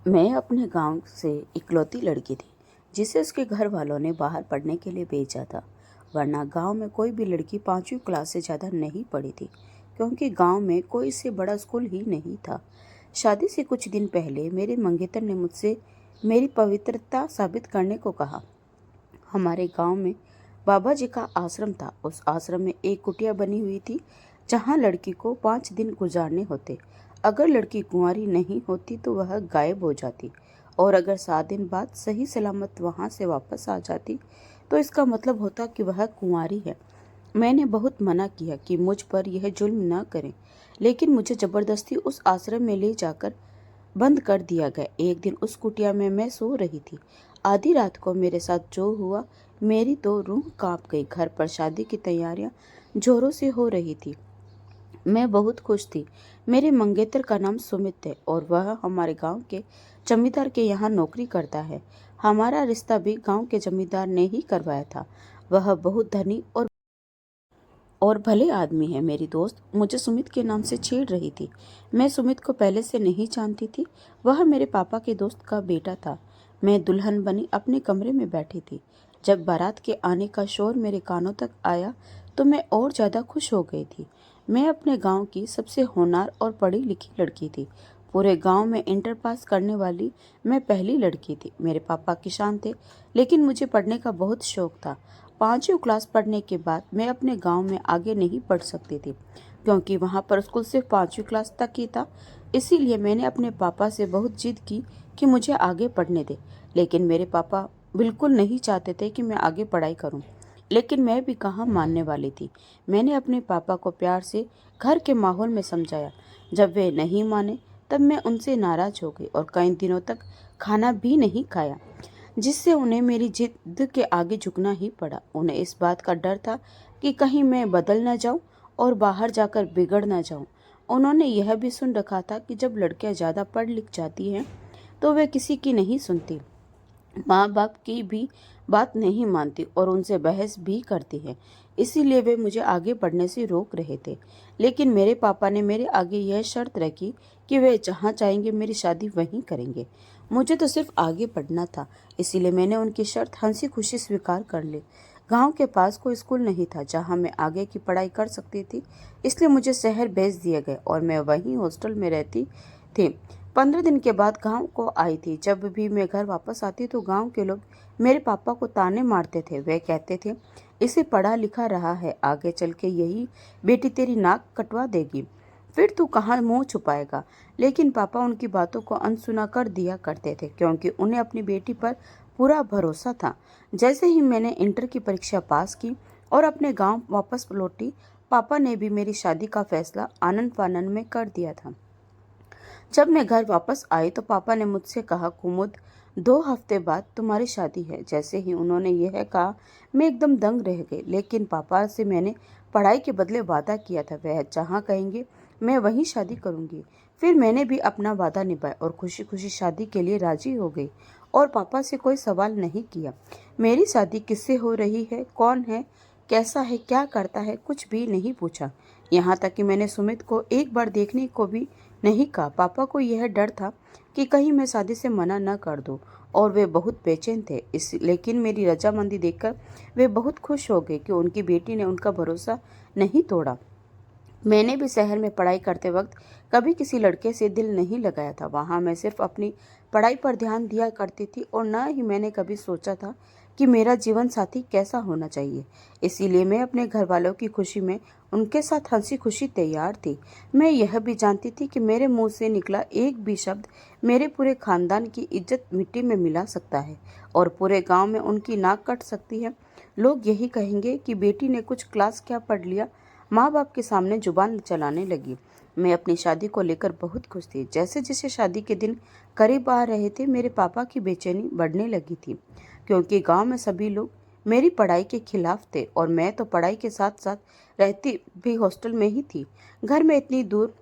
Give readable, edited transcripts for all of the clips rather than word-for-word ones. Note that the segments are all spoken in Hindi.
मैं अपने गांव से इकलौती लड़की थी जिसे उसके घर वालों ने बाहर पढ़ने के लिए भेजा था। वरना गांव में कोई भी लड़की 5वीं क्लास से ज़्यादा नहीं पढ़ी थी, क्योंकि गांव में कोई इससे बड़ा स्कूल ही नहीं था। शादी से कुछ दिन पहले मेरे मंगेतर ने मुझसे मेरी पवित्रता साबित करने को कहा। हमारे गांव में बाबा जी का आश्रम था। उस आश्रम में एक कुटिया बनी हुई थी जहां लड़की को 5 दिन गुजारने होते। अगर लड़की कुंवारी नहीं होती तो वह गायब हो जाती, और अगर 7 दिन बाद सही सलामत वहां से वापस आ जाती तो इसका मतलब होता कि वह कुंवारी है। मैंने बहुत मना किया कि मुझ पर यह जुल्म न करें, लेकिन मुझे जबरदस्ती उस आश्रम में ले जाकर बंद कर दिया गया। एक दिन उस कुटिया में मैं सो रही थी। आधी रात को मेरे साथ जो हुआ, मेरी तो रूह कांप गई। घर पर शादी की तैयारियां जोरों से हो रही थी। मैं बहुत खुश थी। मेरे मंगेतर का नाम सुमित है और वह हमारे गांव के जमींदार के यहाँ नौकरी करता है। हमारा रिश्ता भी गांव के जमींदार ने ही करवाया था। वह बहुत धनी और भले आदमी है। मेरी दोस्त मुझे सुमित के नाम से छेड़ रही थी। मैं सुमित को पहले से नहीं जानती थी। वह मेरे पापा के दोस्त का बेटा था। मैं दुल्हन बनी अपने कमरे में बैठी थी। जब बारात के आने का शोर मेरे कानों तक आया तो मैं और ज़्यादा खुश हो गई थी। मैं अपने गांव की सबसे होनहार और पढ़ी लिखी लड़की थी। पूरे गांव में इंटर पास करने वाली मैं पहली लड़की थी। मेरे पापा किसान थे, लेकिन मुझे पढ़ने का बहुत शौक था। 5वीं क्लास पढ़ने के बाद मैं अपने गांव में आगे नहीं पढ़ सकती थी, क्योंकि वहां पर स्कूल सिर्फ 5वीं क्लास तक ही था। इसीलिए मैंने अपने पापा से बहुत जिद की कि मुझे आगे पढ़ने दे। लेकिन मेरे पापा बिल्कुल नहीं चाहते थे कि मैं आगे पढ़ाई करूं। लेकिन मैं भी कहाँ मानने वाली थी। मैंने अपने पापा को प्यार से घर के माहौल में समझाया। जब वे नहीं माने तब मैं उनसे नाराज हो गई और कई दिनों तक खाना भी नहीं खाया, जिससे उन्हें मेरी जिद के आगे झुकना ही पड़ा। उन्हें इस बात का डर था कि कहीं मैं बदल न जाऊं और बाहर जाकर बिगड़ न जाऊं। उन्होंने यह भी सुन रखा था कि जब लड़कियां ज़्यादा पढ़ लिख जाती हैं तो वे किसी की नहीं सुनती, माँ बाप की भी बात नहीं मानती और उनसे बहस भी करती है। इसीलिए वे मुझे आगे बढ़ने से रोक रहे थे। लेकिन मेरे पापा ने मेरे आगे यह शर्त रखी कि वे जहाँ चाहेंगे मेरी शादी वहीं करेंगे। मुझे तो सिर्फ आगे बढ़ना था, इसीलिए मैंने उनकी शर्त हंसी खुशी स्वीकार कर ली। गांव के पास कोई स्कूल नहीं था जहां मैं आगे की पढ़ाई कर सकती थी, इसलिए मुझे शहर भेज दिया गया और मैं वहीं हॉस्टल में रहती थी। 15 दिन के बाद गांव को आई थी। जब भी मैं घर वापस आती तो गांव के लोग मेरे पापा को ताने मारते थे। वे कहते थे, इसे पढ़ा लिखा रहा है, आगे चल के यही बेटी तेरी नाक कटवा देगी, फिर तू कहाँ मुंह छुपाएगा। लेकिन पापा उनकी बातों को अनसुना कर दिया करते थे, क्योंकि उन्हें अपनी बेटी पर पूरा भरोसा था। जैसे ही मैंने इंटर की परीक्षा पास की और अपने गांव वापस लौटी, पापा ने भी मेरी शादी का फैसला आनंद फानन में कर दिया था। जब मैं घर वापस आई तो पापा ने मुझसे कहा, कुमुद, 2 हफ्ते बाद तुम्हारी शादी है। जैसे ही उन्होंने यह कहा मैं एकदम दंग रह गई। लेकिन पापा से मैंने पढ़ाई के बदले वादा किया था, वह जहाँ कहेंगे मैं वहीं शादी करूंगी। फिर मैंने भी अपना वादा निभाया और खुशी खुशी शादी के लिए राजी हो गई और पापा से कोई सवाल नहीं किया। मेरी शादी किससे हो रही है, कौन है, कैसा है, क्या करता है, कुछ भी नहीं पूछा। यहाँ तक कि मैंने सुमित को एक बार देखने को भी नहीं कहा। पापा को यह डर था कि कहीं मैं शादी से मना न कर दूं, और वे बहुत बेचैन थे। लेकिन मेरी रजामंदी देखकर वे बहुत खुश हो गए कि उनकी बेटी ने उनका भरोसा नहीं तोड़ा। मैंने भी शहर में पढ़ाई करते वक्त कभी किसी लड़के से दिल नहीं लगाया था। वहाँ मैं सिर्फ अपनी पढ़ाई पर ध्यान दिया करती थी और न ही मैंने कभी सोचा था कि मेरा जीवन साथी कैसा होना चाहिए। इसीलिए मैं अपने घर वालों की खुशी में उनके साथ हंसी खुशी तैयार थी। मैं यह भी जानती थी कि मेरे मुंह से निकला एक भी शब्द मेरे पूरे खानदान की इज्जत मिट्टी में मिला सकता है और पूरे गांव में उनकी नाक कट सकती है। लोग यही कहेंगे कि बेटी ने कुछ क्लास क्या पढ़ लिया। माँ बाप के सामने जुबान चलाने लगी। मैं अपनी शादी को लेकर बहुत खुश थी। जैसे जैसे शादी के दिन करीब आ रहे थे, मेरे पापा की बेचैनी बढ़ने लगी थी, क्योंकि गांव में सभी लोग मेरी पढ़ाई के खिलाफ थे और मैं तो पढ़ाई के साथ साथ रहती भी हॉस्टल में ही थी। घर में इतनी दूर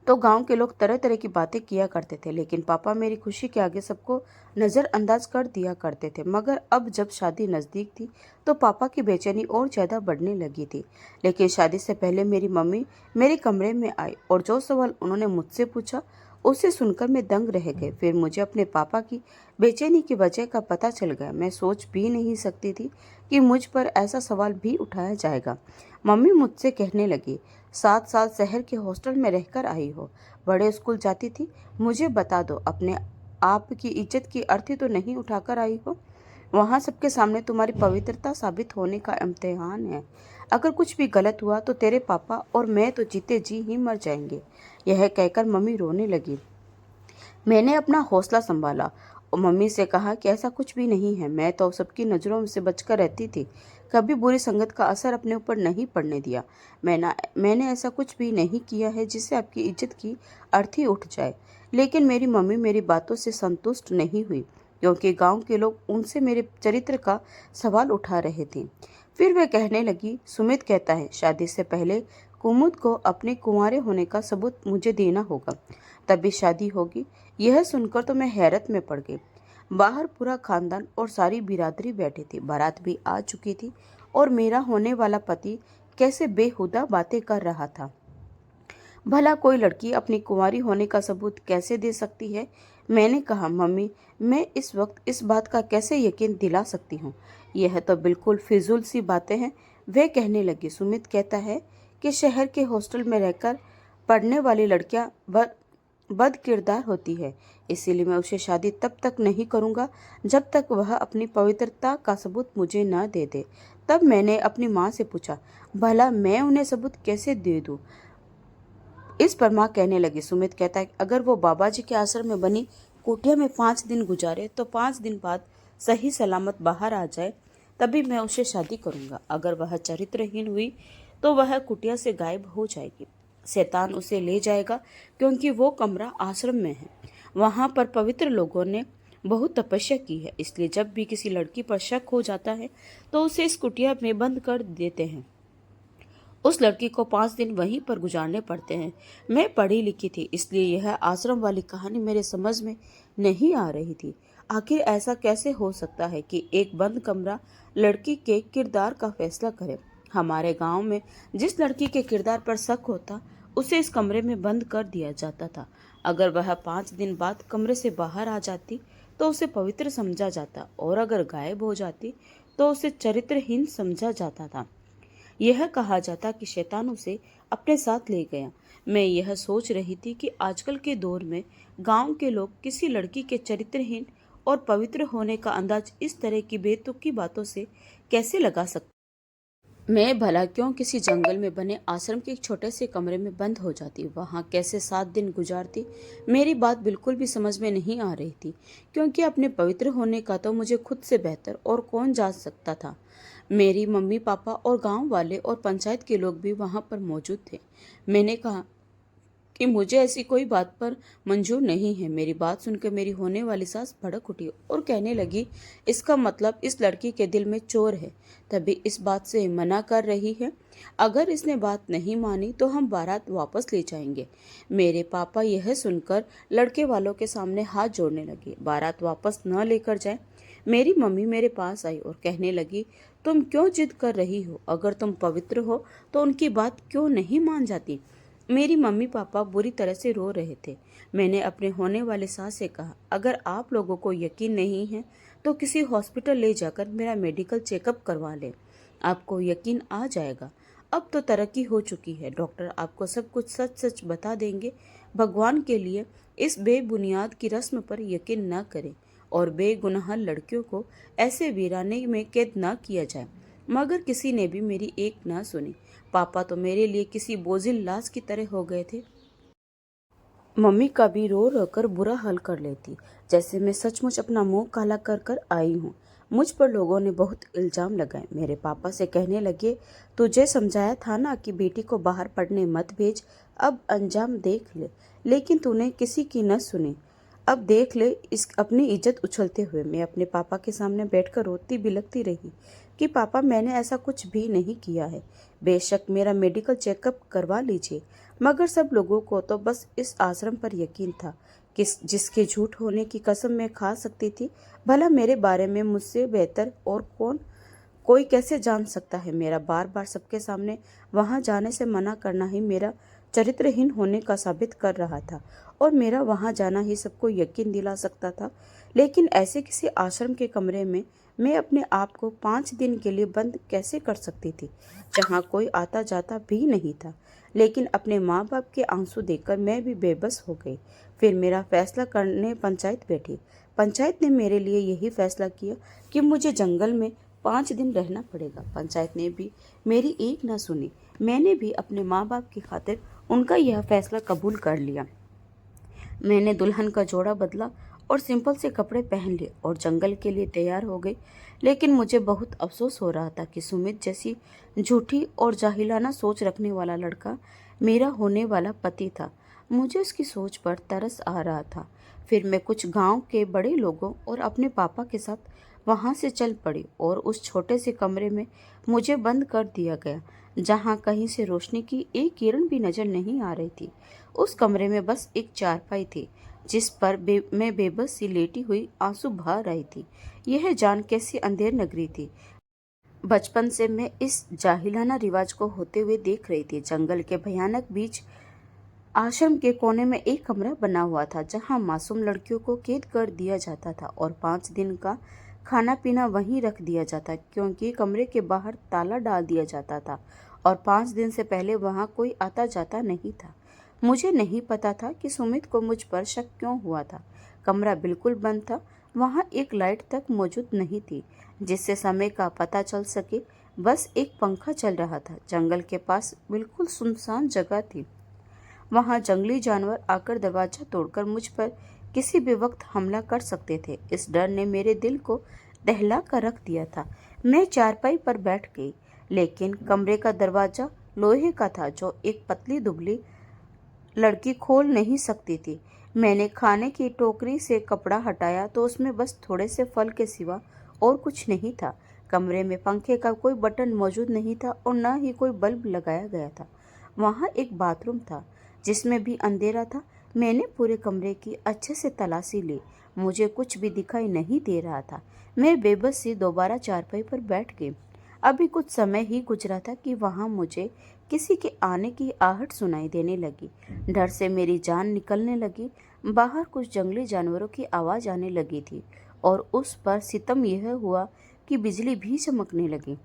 तो गांव के लोग तरह तरह की बातें किया करते थे, लेकिन पापा मेरी खुशी के आगे सबको नज़रअंदाज कर दिया करते थे। मगर अब जब शादी नज़दीक थी तो पापा की बेचैनी और ज़्यादा बढ़ने लगी थी। लेकिन शादी से पहले मेरी मम्मी मेरे कमरे में आई और जो सवाल उन्होंने मुझसे पूछा उसे सुनकर मैं दंग रह गई। फिर मुझे अपने पापा की बेचैनी की वजह का पता चल गया। मैं सोच भी नहीं सकती थी कि मुझ पर ऐसा सवाल भी उठाया जाएगा। मम्मी मुझसे कहने लगी, 7 साल शहर के हॉस्टल में रहकर आई हो, बड़े स्कूल जाती थी, मुझे बता दो, अपने आप की इज्जत की अर्थी तो नहीं उठाकर आई हो? वहाँ सबके सामने तुम्हारी पवित्रता साबित होने का इम्तिहान है। अगर कुछ भी गलत हुआ तो तेरे पापा और मैं तो जीते जी ही मर जाएंगे। यह कहकर मम्मी रोने लगी। मैंने अपना हौसला संभाला और मम्मी से कहा कि ऐसा कुछ भी नहीं है, मैं तो सबकी नज़रों से बचकर रहती थी, कभी बुरी संगत का असर अपने ऊपर नहीं पड़ने दिया। मैंने ऐसा कुछ भी नहीं किया है जिससे आपकी इज्जत की अर्थी उठ जाए। लेकिन मेरी मम्मी मेरी बातों से संतुष्ट नहीं हुई, क्योंकि गांव के लोग उनसे मेरे चरित्र का सवाल उठा रहे थे। फिर वह कहने लगी, सुमित कहता है शादी से पहले कुमुद को अपने कुंवारे होने का सबूत मुझे देना होगा, तभी शादी होगी। यह सुनकर तो मैं हैरत में पड़ गई। बाहर पूरा खानदान और सारी बिरादरी बैठी थी, बारात भी आ चुकी थी और मेरा होने वाला पति कैसे बेहुदा बातें कर रहा था। भला कोई लड़की अपनी कुंवारी होने का सबूत कैसे दे सकती है? मैंने कहा, मम्मी, मैं इस वक्त इस बात का कैसे यकीन दिला सकती हूँ? यह तो बिल्कुल फिजूल सी बातें हैं। वे कहने लगी, सुमित कहता है कि शहर के हॉस्टल में रहकर पढ़ने वाली लड़कियां बद किरदार होती है, इसीलिए मैं उसे शादी तब तक नहीं करूँगा जब तक वह अपनी पवित्रता का सबूत मुझे न दे दे। तब मैंने अपनी माँ से पूछा, भला मैं उन्हें सबूत कैसे दे दूँ? इस पर माँ कहने लगी, सुमित कहता है अगर वो बाबा जी के आश्रम में बनी कुटिया में 5 दिन गुजारे तो 5 दिन बाद सही सलामत बाहर आ जाए, तभी मैं उससे शादी करूँगा। अगर वह चरित्रहीन हुई तो वह कुटिया से गायब हो जाएगी, शैतान उसे ले जाएगा, क्योंकि वो कमरा आश्रम में है। वहाँ पर पवित्र लोगों ने बहुत तपस्या की है, इसलिए जब भी किसी लड़की पर शक हो जाता है तो उसे इस कुटिया में बंद कर देते हैं। उस लड़की को 5 दिन वहीं पर गुजारने पड़ते हैं। मैं पढ़ी लिखी थी, इसलिए यह आश्रम वाली कहानी मेरे समझ में नहीं आ रही थी। आखिर ऐसा कैसे हो सकता है कि एक बंद कमरा लड़की के किरदार का फैसला करे? हमारे गांव में जिस लड़की के किरदार पर शक होता उसे इस कमरे में बंद कर दिया जाता था। अगर वह 5 दिन बाद कमरे से बाहर आ जाती तो उसे पवित्र समझा जाता, और अगर गायब हो जाती तो उसे चरित्रहीन समझा जाता था। यह कहा जाता कि शैतान उसे अपने साथ ले गया। मैं यह सोच रही थी कि आजकल के दौर में गांव के लोग किसी लड़की के चरित्रहीन और पवित्र होने का अंदाज इस तरह की बेतुकी बातों से कैसे लगा सकते। मैं भला क्यों किसी जंगल में बने आश्रम के एक छोटे से कमरे में बंद हो जाती, वहां कैसे 7 दिन गुजारती? मेरी बात बिल्कुल भी समझ में नहीं आ रही थी, क्योंकि अपने पवित्र होने का तो मुझे खुद से बेहतर और कौन जान सकता था। मेरी मम्मी पापा और गांव वाले और पंचायत के लोग भी वहां पर मौजूद थे। मैंने कहा कि मुझे ऐसी कोई बात पर मंजूर नहीं है। मेरी बात सुनकर मेरी होने वाली सास भड़क उठी और कहने लगी, इसका मतलब इस लड़की के दिल में चोर है, तभी इस बात से मना कर रही है। अगर इसने बात नहीं मानी तो हम बारात वापस ले जाएंगे। मेरे पापा यह सुनकर लड़के वालों के सामने हाथ जोड़ने लगे, बारात वापस न लेकर जाए। मेरी मम्मी मेरे पास आई और कहने लगी, तुम क्यों जिद कर रही हो? अगर तुम पवित्र हो तो उनकी बात क्यों नहीं मान जाती? मेरी मम्मी पापा बुरी तरह से रो रहे थे। मैंने अपने होने वाले सास से कहा, अगर आप लोगों को यकीन नहीं है तो किसी हॉस्पिटल ले जाकर मेरा मेडिकल चेकअप करवा लें, आपको यकीन आ जाएगा। अब तो तरक्की हो चुकी है, डॉक्टर आपको सब कुछ सच सच बता देंगे। भगवान के लिए इस बेबुनियाद की रस्म पर यकीन न करें और बेगुनाह लड़कियों को ऐसे वीराने में कैद न किया जाए। मगर किसी ने भी मेरी एक न सुनी। पापा तो मेरे लिए किसी बोझिल लाश की तरह हो गए थे। मम्मी का भी रो रो कर बुरा हाल कर लेती, जैसे मैं सचमुच अपना मुंह काला कर कर आई हूँ। मुझ पर लोगों ने बहुत इल्जाम लगाए। मेरे पापा से कहने लगे, तुझे समझाया था ना कि बेटी को बाहर पढ़ने मत भेज, अब अंजाम देख ले। लेकिन तूने किसी की न सुनी। अब देख ले इस अपनी इज्जत उछलते हुए। मैं अपने पापा के सामने बैठकर रोती बिलखती रही कि पापा, मैंने ऐसा कुछ भी नहीं किया है। बेशक मेरा मेडिकल चेकअप करवा लीजिए, मगर सब लोगों को तो बस इस आश्रम पर यकीन था, जिसके झूठ होने की कसम मैं खा सकती थी। भला मेरे बारे में मुझसे बेहतर और कोई कैसे जान सकता है? मेरा बार बार सबके सामने वहां जाने से मना करना ही मेरा चरित्रहीन होने का साबित कर रहा था और मेरा वहां जाना ही सबको यकीन दिला सकता था। लेकिन ऐसे किसी आश्रम के कमरे में मैं अपने आप को 5 दिन के लिए बंद कैसे कर सकती थी, जहाँ कोई आता जाता भी नहीं था। लेकिन अपने माँ बाप के आंसू देखकर मैं भी बेबस हो गई। फिर मेरा फैसला करने पंचायत बैठी। पंचायत ने मेरे लिए यही फैसला किया कि मुझे जंगल में 5 दिन रहना पड़ेगा। पंचायत ने भी मेरी एक न सुनी। मैंने भी अपने माँ बाप की खातिर उनका यह फैसला कबूल कर लिया। मैंने दुल्हन का जोड़ा बदला और सिंपल से कपड़े पहन लिए और जंगल के लिए तैयार हो गई। लेकिन मुझे बहुत अफसोस हो रहा था कि सुमित जैसी झूठी और जाहिलाना सोच रखने वाला लड़का मेरा होने वाला पति था। मुझे उसकी सोच पर तरस आ रहा था। फिर मैं कुछ गांव के बड़े लोगों और अपने पापा के साथ वहां से चल पड़ी और उस छोटे से कमरे में मुझे बंद कर दिया गया, जहां कहीं से रोशनी की एक किरण भी नजर नहीं आ रही थी। उस कमरे में बस एक चारपाई थी, जिस पर मैं बेबस सी लेटी हुई आंसू बहा रही थी। यह जान कैसी अंधेर नगरी थी। बचपन से मैं इस जाहिलाना रिवाज को होते हुए देख रही थी। जंगल के भयानक बीच आश्रम के कोने में एक कमरा बना हुआ था, जहां मासूम लड़कियों को कैद कर दिया जाता था और 5 दिन का खाना पीना वहीं रख दिया जाता, क्योंकि कमरे के बाहर ताला डाल दिया जाता था और 5 दिन से पहले वहां कोई आता जाता नहीं था। मुझे नहीं पता था कि सुमित को मुझ पर शक क्यों हुआ था। कमरा बिल्कुल बंद था। वहां एक लाइट तक मौजूद नहीं थी जिससे समय का पता चल सके। बस एक पंखा चल रहा था। जंगल के पास बिल्कुल सुनसान जगह थी। वहां जंगली जानवर आकर दरवाजा तोड़कर मुझ पर किसी भी वक्त हमला कर सकते थे। इस डर ने मेरे दिल को दहला कर रख दिया था। मैं चारपाई पर बैठ गई, लेकिन कमरे का दरवाजा लोहे का था, जो एक पतली दुबली लड़की खोल नहीं सकती थी। मैंने खाने की टोकरी से कपड़ा हटाया तो उसमें बस थोड़े से फल के सिवा और कुछ नहीं था। कमरे में पंखे का कोई बटन मौजूद नहीं था और न ही कोई बल्ब लगाया गया था। वहां एक बाथरूम था, जिसमें भी अंधेरा था। मैंने पूरे कमरे की अच्छे से तलाशी ली। मुझे कुछ भी दिखाई नहीं दे रहा था। मैं बेबस सी दोबारा चारपाई पर बैठ गई। अभी कुछ समय ही गुजरा था कि वहां मुझे किसी के आने की आहट सुनाई देने लगी। डर से मेरी जान निकलने लगी। बाहर कुछ जंगली जानवरों की आवाज आने लगी थी और उस पर सितम यह हुआ कि बिजली भी चमकने लगी।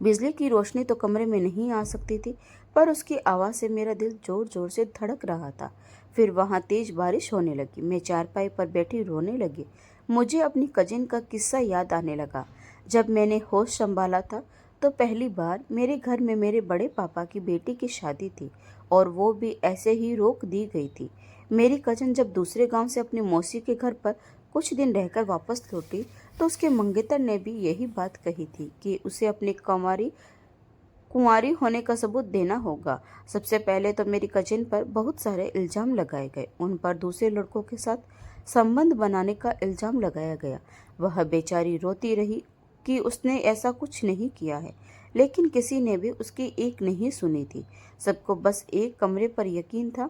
बिजली की रोशनी तो कमरे में नहीं आ सकती थी, पर उसकी आवाज से मेरा दिल जोर जोर से धड़क रहा था। फिर वहां तेज बारिश होने लगी। मैं चारपाई पर बैठी रोने लगी। मुझे अपनी कजिन का किस्सा याद आने लगा। जब मैंने होश संभाला था तो पहली बार मेरे घर में मेरे बड़े पापा की बेटी की शादी थी और वो भी ऐसे ही रोक दी गई थी। मेरी कजिन जब दूसरे गांव से अपनी मौसी के घर पर कुछ दिन रहकर वापस लौटी तो उसके मंगेतर ने भी यही बात कही थी कि उसे अपनी कुंवारी होने का सबूत देना होगा। सबसे पहले तो मेरी कजिन पर बहुत सारे इल्जाम लगाए गए। उन पर दूसरे लड़कों के साथ संबंध बनाने का इल्जाम लगाया गया। वह बेचारी रोती रही कि उसने ऐसा कुछ नहीं किया है, लेकिन किसी ने भी उसकी एक नहीं सुनी थी। सबको बस एक कमरे पर यकीन था।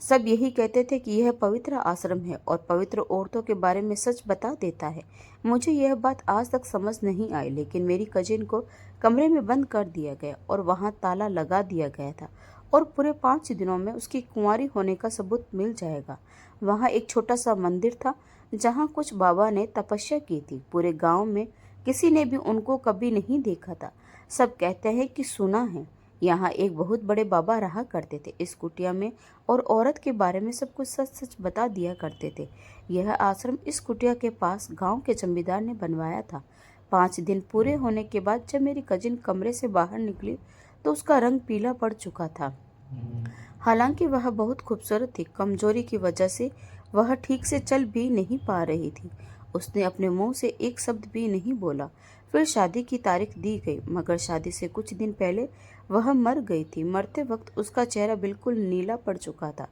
सब यही कहते थे कि यह पवित्र आश्रम है और पवित्र औरतों के बारे में सच बता देता है। मुझे यह बात आज तक समझ नहीं आई, लेकिन मेरी कजिन को कमरे में बंद कर दिया गया और वहां ताला लगा दिया गया था और पूरे 5 दिनों में उसकी कुंवारी होने का सबूत मिल जाएगा। वहां एक छोटा सा मंदिर था, जहां कुछ बाबा ने तपस्या की थी। पूरे गांव में किसी ने भी उनको कभी नहीं देखा था। सब कहते हैं कि सुना है। यहाँ एक बहुत बड़े बाबा रहा करते थे इस कुटिया में और औरत के बारे में सब कुछ सच सच बता दिया करते थे। यह आश्रम इस कुटिया के पास गांव के जमींदार ने बनवाया था। 5 दिन पूरे होने के बाद जब मेरी कजिन कमरे से बाहर निकली तो उसका रंग पीला पड़ चुका था। हालांकि वह बहुत खूबसूरत थी। कमजोरी की वजह से वह ठीक से चल भी नहीं पा रही थी। उसने अपने मुंह से एक शब्द भी नहीं बोला। फिर शादी की तारीख दी गई, मगर शादी से कुछ दिन पहले वह मर गई थी। मरते वक्त उसका चेहरा बिल्कुल नीला पड़ चुका था।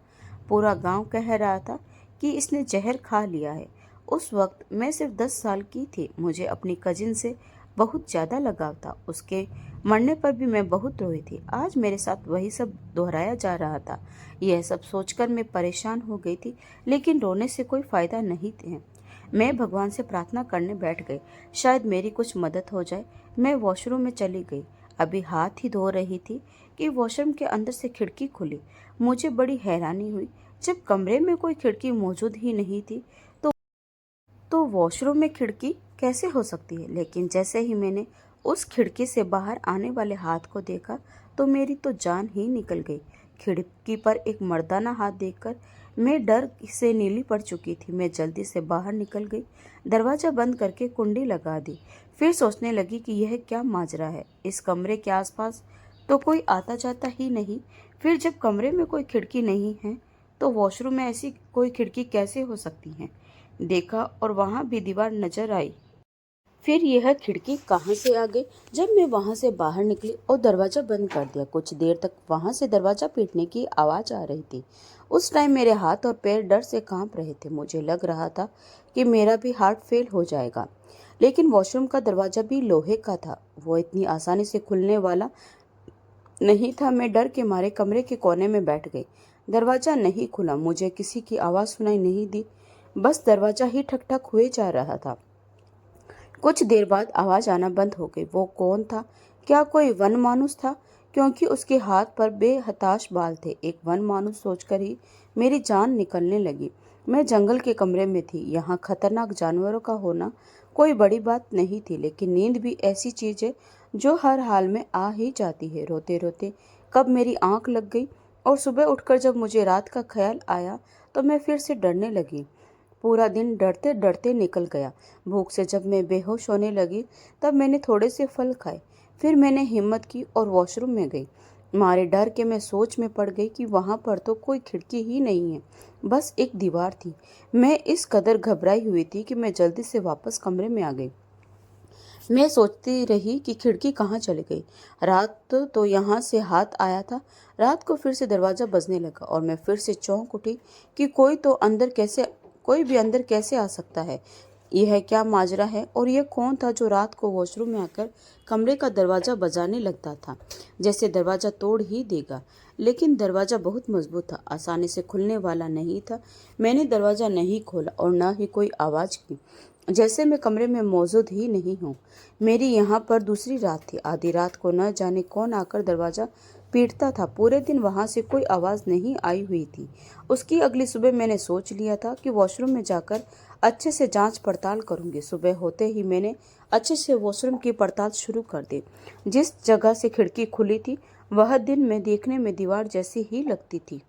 पूरा गांव कह रहा था कि इसने जहर खा लिया है। उस वक्त मैं सिर्फ 10 साल की थी। मुझे अपनी कजिन से बहुत ज़्यादा लगाव था। उसके मरने पर भी मैं बहुत रोई थी। आज मेरे साथ वही सब दोहराया जा रहा था। यह सब सोचकर मैं परेशान हो गई थी, लेकिन रोने से कोई फायदा नहीं थे। मैं भगवान से प्रार्थना करने बैठ गई, शायद मेरी कुछ मदद हो जाए। मैं वॉशरूम में चली गई। अभी हाथ ही धो रही थी कि वॉशरूम के अंदर से खिड़की खुली। मुझे बड़ी हैरानी हुई, जब कमरे में कोई खिड़की मौजूद ही नहीं थी तो वॉशरूम में खिड़की कैसे हो सकती है। लेकिन जैसे ही मैंने उस खिड़की से बाहर आने वाले हाथ को देखा तो मेरी तो जान ही निकल गई। खिड़की पर एक मर्दाना हाथ देखकर मैं डर से नीली पड़ चुकी थी। मैं जल्दी से बाहर निकल गई, दरवाज़ा बंद करके कुंडी लगा दी। फिर सोचने लगी कि यह क्या माजरा है, इस कमरे के आसपास तो कोई आता जाता ही नहीं। फिर जब कमरे में कोई खिड़की नहीं है तो वॉशरूम में ऐसी कोई खिड़की कैसे हो सकती है। देखा और वहाँ भी दीवार नजर आई। फिर यह खिड़की कहाँ से आ गई। जब मैं वहाँ से बाहर निकली और दरवाज़ा बंद कर दिया, कुछ देर तक वहाँ से दरवाज़ा पीटने की आवाज़ आ रही थी। उस टाइम मेरे हाथ और पैर डर से कांप रहे थे। मुझे लग रहा था कि मेरा भी हार्ट फेल हो जाएगा। लेकिन वॉशरूम का दरवाज़ा भी लोहे का था, वो इतनी आसानी से खुलने वाला नहीं था। मैं डर के मारे कमरे के कोने में बैठ गई। दरवाज़ा नहीं खुला, मुझे किसी की आवाज़ सुनाई नहीं दी, बस दरवाज़ा ही ठक ठक हुए जा रहा था। कुछ देर बाद आवाज़ आना बंद हो गई। वो कौन था? क्या कोई वन मानुस था? क्योंकि उसके हाथ पर बेहताश बाल थे। एक वन मानुस सोचकर ही मेरी जान निकलने लगी। मैं जंगल के कमरे में थी। यहाँ खतरनाक जानवरों का होना कोई बड़ी बात नहीं थी, लेकिन नींद भी ऐसी चीज़ है जो हर हाल में आ ही जाती है। रोते रोते कब मेरी आंख लग गई और सुबह उठकर जब मुझे रात का ख्याल आया तो मैं फिर से डरने लगी। पूरा दिन डरते डरते निकल गया। भूख से जब मैं बेहोश होने लगी तब मैंने थोड़े से फल खाए। फिर मैंने हिम्मत की और वॉशरूम में गई। मारे डर के मैं सोच में पड़ गई कि वहां पर तो कोई खिड़की ही नहीं है, बस एक दीवार थी। मैं इस कदर घबराई हुई थी कि मैं जल्दी से वापस कमरे में आ गई। मैं सोचती रही कि खिड़की कहाँ चली गई। रात तो यहाँ से हाथ आया था। रात को फिर से दरवाज़ा बजने लगा और मैं फिर से चौंक उठी कि कोई भी अंदर कैसे आ सकता है। यह क्या माजरा है और यह कौन था जो रात को वॉशरूम में आकर कमरे का दरवाज़ा बजाने लगता था, जैसे दरवाज़ा तोड़ ही देगा। लेकिन दरवाज़ा बहुत मजबूत था, आसानी से खुलने वाला नहीं था। मैंने दरवाज़ा नहीं खोला और न ही कोई आवाज़ की, जैसे मैं कमरे में मौजूद ही नहीं हूँ। मेरी यहाँ पर दूसरी रात थी। आधी रात को न जाने कौन आकर दरवाज़ा पीटता था। पूरे दिन वहाँ से कोई आवाज़ नहीं आई हुई थी। उसकी अगली सुबह मैंने सोच लिया था कि वॉशरूम में जाकर अच्छे से जांच पड़ताल करूँगी। सुबह होते ही मैंने अच्छे से वॉशरूम की पड़ताल शुरू कर दी। जिस जगह से खिड़की खुली थी वह दिन में देखने में दीवार जैसी ही लगती थी।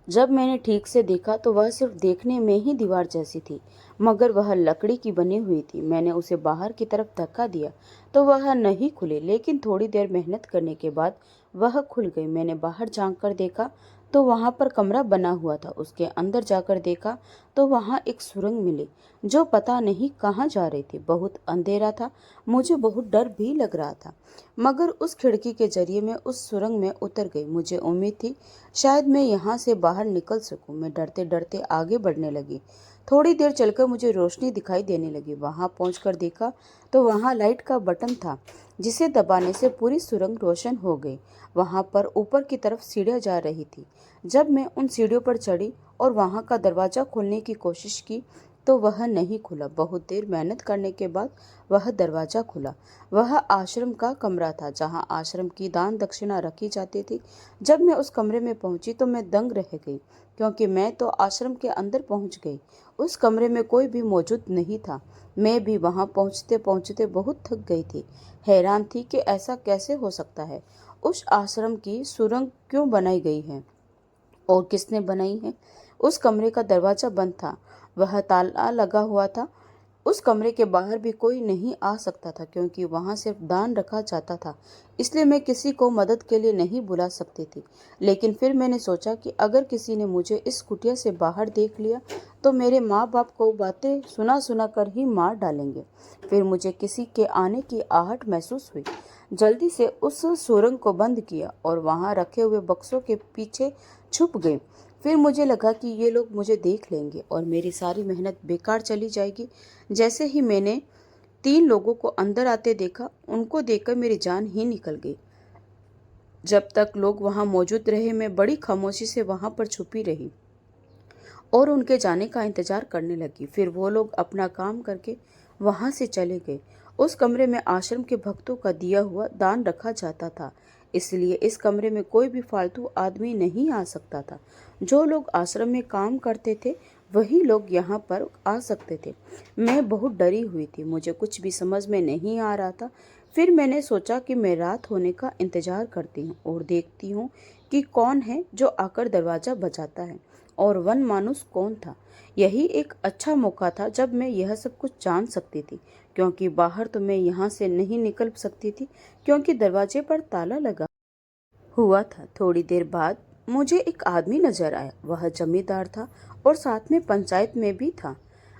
जब मैंने ठीक से देखा तो वह सिर्फ देखने में ही दीवार जैसी थी, मगर वह लकड़ी की बनी हुई थी। मैंने उसे बाहर की तरफ धक्का दिया तो वह नहीं खुली, लेकिन थोड़ी देर मेहनत करने के बाद वह खुल गई। मैंने बाहर झांक कर देखा तो वहां पर कमरा बना हुआ था। उसके अंदर जाकर देखा तो वहां एक सुरंग मिली जो पता नहीं कहाँ जा रही थी। बहुत अंधेरा था, मुझे बहुत डर भी लग रहा था, मगर उस खिड़की के जरिए मैं उस सुरंग में उतर गई। मुझे उम्मीद थी शायद मैं यहाँ से बाहर निकल सकूं। मैं डरते डरते आगे बढ़ने लगी। थोड़ी देर चलकर मुझे रोशनी दिखाई देने लगी। वहां पहुंचकर देखा तो वहां लाइट का बटन था, जिसे दबाने से पूरी सुरंग रोशन हो गई। वहां पर ऊपर की तरफ सीढ़ियां जा रही थी। जब मैं उन सीढ़ियों पर चढ़ी और वहां का दरवाजा खोलने की कोशिश की तो वह नहीं खुला। बहुत देर मेहनत करने के बाद वह दरवाजा खुला। वह आश्रम का कमरा था, जहां आश्रम की दान दक्षिणा रखी जाती थी। जब मैं उस कमरे में पहुंची तो मैं दंग रह गई, क्योंकि मैं तो आश्रम के अंदर पहुंच गई। उस कमरे में कोई भी मौजूद नहीं था। मैं भी वहां पहुंचते पहुंचते बहुत थक गई थी। हैरान थी कि ऐसा कैसे हो सकता है। उस आश्रम की सुरंग क्यों बनाई गई है और किसने बनाई है। उस कमरे का दरवाजा बंद था, वह ताला लगा हुआ था। उस कमरे के बाहर भी कोई नहीं आ सकता था, क्योंकि वहां सिर्फ दान रखा जाता था। इसलिए मैं किसी को मदद के लिए नहीं बुला सकती थी। लेकिन फिर मैंने सोचा कि अगर किसी ने मुझे इस कुटिया से बाहर देख लिया तो मेरे माँ बाप को बातें सुना सुना कर ही मार डालेंगे। फिर मुझे किसी के आने की आहट महसूस हुई। जल्दी से उस सुरंग को बंद किया और वहां रखे हुए बक्सों के पीछे छुप गई। फिर मुझे लगा कि ये लोग मुझे देख लेंगे और मेरी सारी मेहनत बेकार चली जाएगी। जैसे ही मैंने 3 लोगों को अंदर आते देखा, उनको देखकर मेरी जान ही निकल गई। जब तक लोग वहां मौजूद रहे मैं बड़ी खामोशी से वहां पर छुपी रही और उनके जाने का इंतजार करने लगी। फिर वो लोग अपना काम करके वहां से चले गए। उस कमरे में आश्रम के भक्तों का दिया हुआ दान रखा जाता था। इसलिए इस कमरे में कोई भी फालतू आदमी नहीं आ सकता था। जो लोग आश्रम में काम करते थे वही लोग यहाँ पर आ सकते थे। मैं बहुत डरी हुई थी, मुझे कुछ भी समझ में नहीं आ रहा था। फिर मैंने सोचा कि मैं रात होने का इंतजार करती हूँ और देखती हूँ कि कौन है जो आकर दरवाज़ा बजाता है और वन मानुस कौन था। यही एक अच्छा मौका था जब मैं यह सब कुछ जान सकती थी, क्योंकि बाहर तो मैं यहाँ से नहीं निकल सकती थी क्योंकि दरवाजे पर ताला लगा हुआ था। थोड़ी देर बाद मुझे एक आदमी नजर आया। वह जमींदार था और साथ में पंचायत में भी था।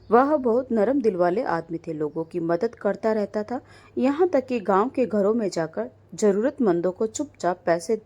वह बहुत नरम दिल वाले आदमी थे, लोगों की मदद करता रहता था, यहाँ तक कि गांव के घरों में जाकर जरूरतमंदों को चुपचाप पैसे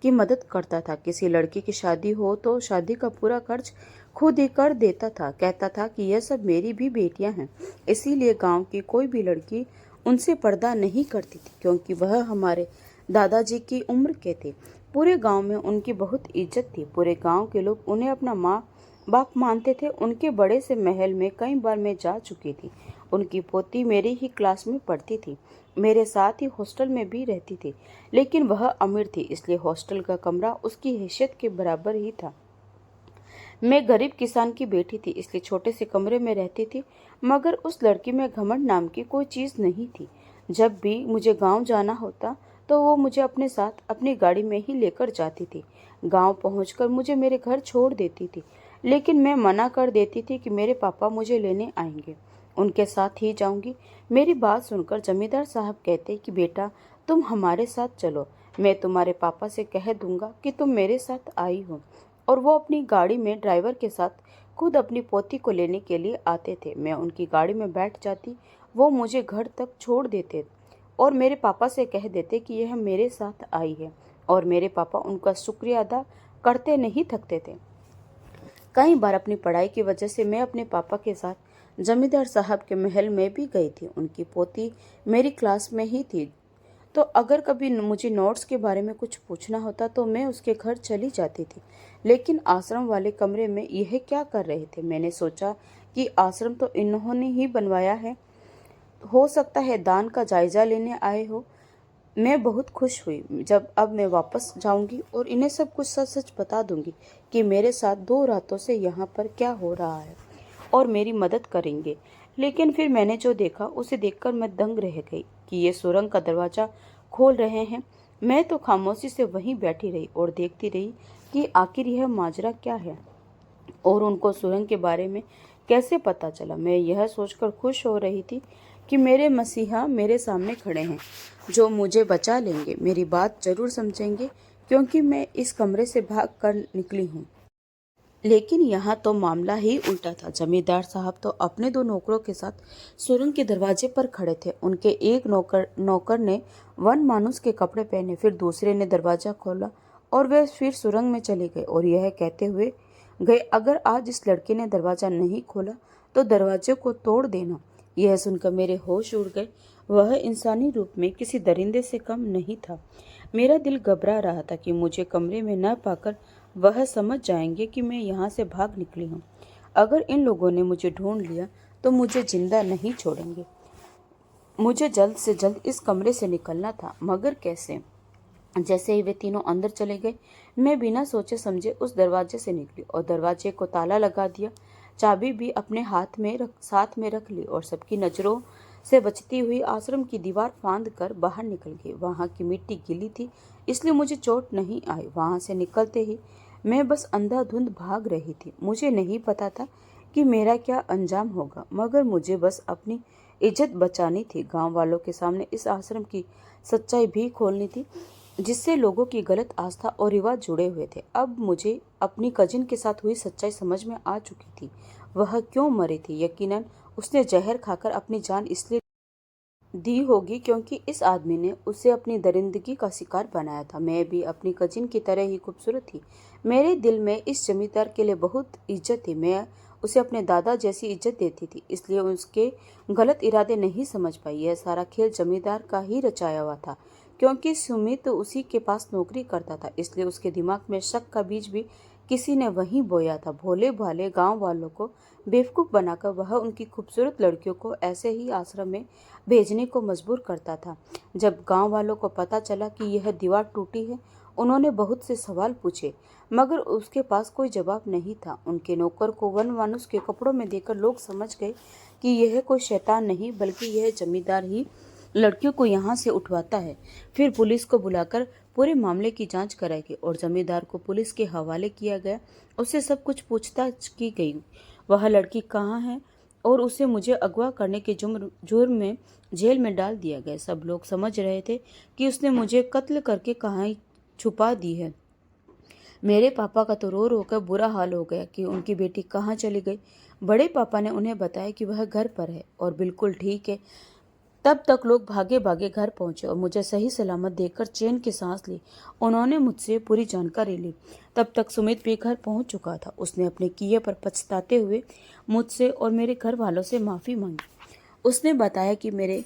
की मदद करता था। किसी लड़की की शादी हो तो शादी का पूरा खर्च खुद ही कर देता था। कहता था कि यह सब मेरी भी बेटियां हैं, इसीलिए गांव की कोई भी लड़की उनसे पर्दा नहीं करती थी, क्योंकि वह हमारे दादाजी की उम्र के थे। पूरे गांव में उनकी बहुत इज्जत थी। पूरे गांव के लोग उन्हें अपना माँ बाप मानते थे। उनके बड़े से महल में कई बार मैं जा चुकी थी। उनकी पोती मेरी ही क्लास में पढ़ती थी, मेरे साथ ही हॉस्टल में भी रहती थी। लेकिन वह अमीर थी, इसलिए हॉस्टल का कमरा उसकी हैसियत के बराबर ही था। मैं गरीब किसान की बेटी थी, इसलिए छोटे से कमरे में रहती थी। मगर उस लड़की में घमंड नाम की कोई चीज़ नहीं थी। जब भी मुझे गांव जाना होता तो वो मुझे अपने साथ अपनी गाड़ी में ही लेकर जाती थी। गांव पहुंचकर मुझे मेरे घर छोड़ देती थी, लेकिन मैं मना कर देती थी कि मेरे पापा मुझे लेने आएंगे, उनके साथ ही जाऊंगी। मेरी बात सुनकर जमींदार साहब कहते कि बेटा, तुम हमारे साथ चलो, मैं तुम्हारे पापा से कह दूंगा कि तुम मेरे साथ आई हो। और वो अपनी गाड़ी में ड्राइवर के साथ खुद अपनी पोती को लेने के लिए आते थे। मैं उनकी गाड़ी में बैठ जाती, वो मुझे घर तक छोड़ देते और मेरे पापा से कह देते कि यह मेरे साथ आई है, और मेरे पापा उनका शुक्रिया अदा करते नहीं थकते थे। कई बार अपनी पढ़ाई की वजह से मैं अपने पापा के साथ जमींदार साहब के महल में भी गई थी। उनकी पोती मेरी क्लास में ही थी, तो अगर कभी मुझे नोट्स के बारे में कुछ पूछना होता तो मैं उसके घर चली जाती थी। लेकिन आश्रम वाले कमरे में यह क्या कर रहे थे? मैंने सोचा कि आश्रम तो इन्होंने ही बनवाया है, हो सकता है दान का जायजा लेने आए हो। मैं बहुत खुश हुई जब अब मैं वापस जाऊंगी और इन्हें सब कुछ सच सच बता दूंगी कि मेरे साथ 2 रातों से यहाँ पर क्या हो रहा है, और मेरी मदद करेंगे। लेकिन फिर मैंने जो देखा उसे देखकर मैं दंग रह गई कि ये सुरंग का दरवाज़ा खोल रहे हैं। मैं तो खामोशी से वहीं बैठी रही और देखती रही कि आखिर यह माजरा क्या है और उनको सुरंग के बारे में कैसे पता चला। मैं यह सोचकर खुश हो रही थी कि मेरे मसीहा मेरे सामने खड़े हैं, जो मुझे बचा लेंगे, मेरी बात जरूर समझेंगे, क्योंकि मैं इस कमरे से भाग कर निकली हूँ। लेकिन यहाँ तो मामला ही उल्टा था। जमींदार साहब तो अपने 2 नौकरों के साथ सुरंग के दरवाजे पर खड़े थे। उनके एक नौकर ने वन मानुस के कपड़े पहने, फिर दूसरे ने दरवाजा खोला और वे फिर सुरंग में चले गए और यह कहते हुए गए, अगर आज इस लड़के ने दरवाजा नहीं खोला तो दरवाजे को तोड़ देना। यह सुनकर मेरे होश उड़ गए। वह इंसानी रूप में किसी दरिंदे से कम नहीं था। मेरा दिल घबरा रहा था कि मुझे कमरे में न पाकर वह समझ जाएंगे कि मैं यहाँ से भाग निकली हूँ। अगर इन लोगों ने मुझे ढूंढ लिया तो मुझे जिंदा नहीं छोड़ेंगे। मुझे जल्द से जल्द इस कमरे से निकलना था, मगर कैसे? जैसे ही वे तीनों अंदर चले गए, मैं बिना सोचे समझे उस दरवाजे से निकली और दरवाजे को ताला लगा दिया। चाबी भी अपने साथ में रख ली और सबकी नज़रों से बचती हुई आश्रम की दीवार फांद कर बाहर निकल गई। वहाँ की मिट्टी गीली थी, इसलिए मुझे चोट नहीं आई। वहाँ से निकलते ही मैं बस अंधाधुंध भाग रही थी। मुझे नहीं पता था कि मेरा क्या अंजाम होगा, मगर मुझे बस अपनी इज्जत बचानी थी। गांव वालों के सामने इस आश्रम की सच्चाई भी खोलनी थी, जिससे लोगों की गलत आस्था और रिवाज जुड़े हुए थे। अब मुझे अपनी कजिन के साथ हुई सच्चाई समझ में आ चुकी थी। वह क्यों मरी थी? यकीनन उसने जहर खाकर अपनी जान इसलिए दी होगी क्योंकि इस आदमी ने उसे अपनी दरिंदगी का शिकार बनाया था। मैं भी अपनी कजिन की तरह ही खूबसूरत थी। मेरे दिल में इस जमींदार के लिए बहुत इज्जत थी। मैं उसे अपने दादा जैसी इज्जत देती थी, इसलिए उसके गलत इरादे नहीं समझ पाई। यह सारा खेल जमींदार का ही रचाया हुआ था, क्योंकि सुमित उसी के पास नौकरी करता था, इसलिए उसके दिमाग में शक का बीज भी किसी ने वहीं बोया था। भोले भाले गांव वालों को बेवकूफ़ बनाकर वह उनकी खूबसूरत लड़कियों को ऐसे ही आश्रम में भेजने को मजबूर करता था। जब गांव वालों को पता चला कि यह दीवार टूटी है, उन्होंने बहुत से सवाल पूछे, मगर उसके पास कोई जवाब नहीं था। उनके नौकर को वन मानुष के कपड़ों में देखकर लोग समझ गए कि यह कोई शैतान नहीं, बल्कि यह जमींदार ही लड़कियों को यहाँ से उठवाता है। फिर पुलिस को बुलाकर पूरे मामले की जांच कराई गई और जमींदार को पुलिस के हवाले किया गया। उससे सब कुछ पूछताछ की गई, वह लड़की कहाँ है, और उसे मुझे अगवा करने के जुर्म में जेल में डाल दिया गया। सब लोग समझ रहे थे कि उसने मुझे कत्ल करके कहाँ छुपा दी है। मेरे पापा का तो रो रो कर बुरा हाल हो गया कि उनकी बेटी कहाँ चली गई। बड़े पापा ने उन्हें बताया कि वह घर पर है और बिल्कुल ठीक है। तब तक लोग भागे भागे घर पहुंचे और मुझे सही सलामत देखकर चैन की सांस ली। उन्होंने मुझसे पूरी जानकारी ली। तब तक सुमित भी घर पहुंच चुका था। उसने अपने किए पर पछताते हुए मुझसे और मेरे घर वालों से माफ़ी मांगी। उसने बताया कि मेरे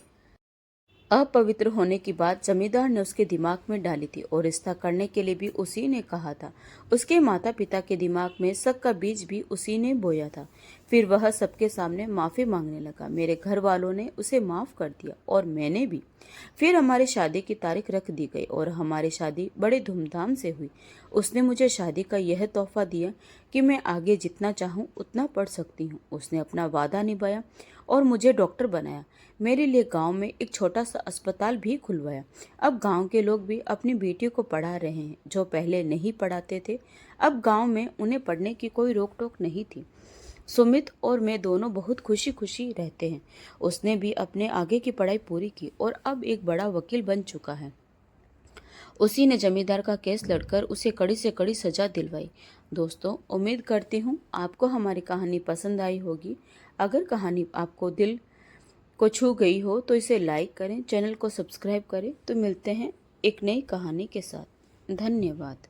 अपवित्र होने की बात जमींदार ने उसके दिमाग में डाली थी और रिश्ता करने के लिए भी उसी ने कहा था। उसके माता पिता के दिमाग में शक का बीज भी उसी ने बोया था। फिर वह सबके सामने माफ़ी मांगने लगा। मेरे घर वालों ने उसे माफ़ कर दिया और मैंने भी। फिर हमारी शादी की तारीख रख दी गई और हमारी शादी बड़े धूमधाम से हुई। उसने मुझे शादी का यह तोहफा दिया कि मैं आगे जितना चाहूँ उतना पढ़ सकती हूँ। उसने अपना वादा निभाया और मुझे डॉक्टर बनाया। मेरे लिए गांव में एक छोटा सा अस्पताल भी खुलवाया। अब गांव के लोग भी अपनी बेटियों को पढ़ा रहे हैं, जो पहले नहीं पढ़ाते थे। अब गांव में उन्हें पढ़ने की कोई रोक टोक नहीं थी। सुमित और मैं दोनों बहुत खुशी खुशी रहते हैं। उसने भी अपने आगे की पढ़ाई पूरी की और अब एक बड़ा वकील बन चुका है। उसी ने जमींदार का केस लड़कर उसे कड़ी से कड़ी सजा दिलवाई। दोस्तों, उम्मीद करती हूँ आपको हमारी कहानी पसंद आई होगी। अगर कहानी आपको दिल को छू गई हो तो इसे लाइक करें, चैनल को सब्सक्राइब करें। तो मिलते हैं एक नई कहानी के साथ। धन्यवाद।